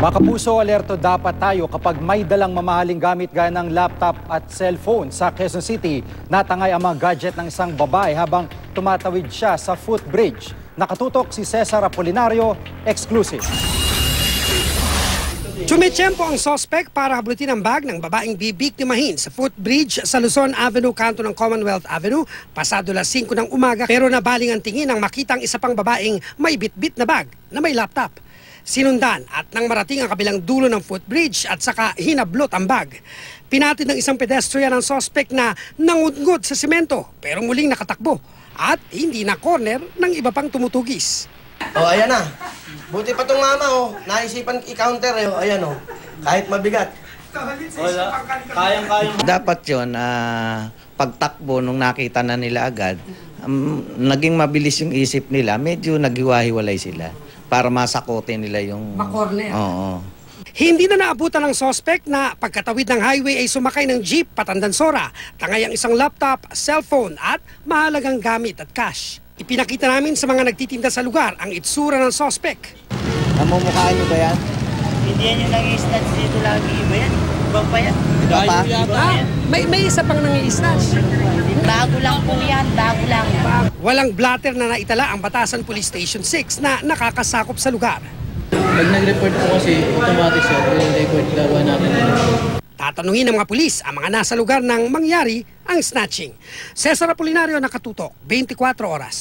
Mga kapuso, alerto dapat tayo kapag may dalang mamahaling gamit gaya ng laptop at cellphone. Sa Quezon City, natangay ang mga gadget ng isang babae habang tumatawid siya sa footbridge. Nakatutok si Cesar Apolinario, exclusive. Tumitsyempo ang sospek para hablutin ang bag ng babaeng bibiktimahin sa footbridge sa Luzon Avenue, kanto ng Commonwealth Avenue, pasado las 5 ng umaga, pero nabaling ang tingin ang makitang isa pang babaeng may bitbit na bag na may laptop. Sinundan at nang marating ang kabilang dulo ng footbridge at saka hinablot ang bag. Pinatid ng isang pedestrian ang sospek na nangudngod sa semento pero muling nakatakbo at hindi na corner ng iba pang tumutugis. Oh, ayan na. Buti pa tong mama, oh. Naisipan i-counter, eh. Ayan, oh. Kahit mabigat. Kayang-kayang. Dapat yun, pagtakbo nung nakita na nila agad, naging mabilis yung isip nila, medyo naghiwa-hiwalay sila para masakotin nila yung... Ma-corner. Oo. Hindi na naabutan ng sospek na pagkatawid ng highway ay sumakay ng jeep patandansora, tangay ang isang laptop, cellphone at mahalagang gamit at cash. Ipinakita namin sa mga nagtitinda sa lugar ang itsura ng sospek. Namumukhaan nyo ba yan? Hindi yan yung nag-i-snatch dito lagi. Iba yan? Ibang pa yan? Iba pa? May isa pang nangi-snatch. Bago lang po yan. Bago lang. Walang blatter na naitala ang Batasan Police Station 6 na nakakasakop sa lugar. Pag nag-report po kasi, automatic sir, yung record gagawa natin. Tatanungin ng mga pulis ang mga nasa lugar nang mangyari ang snatching. Cesar Apolinario, nakatutok, 24 oras.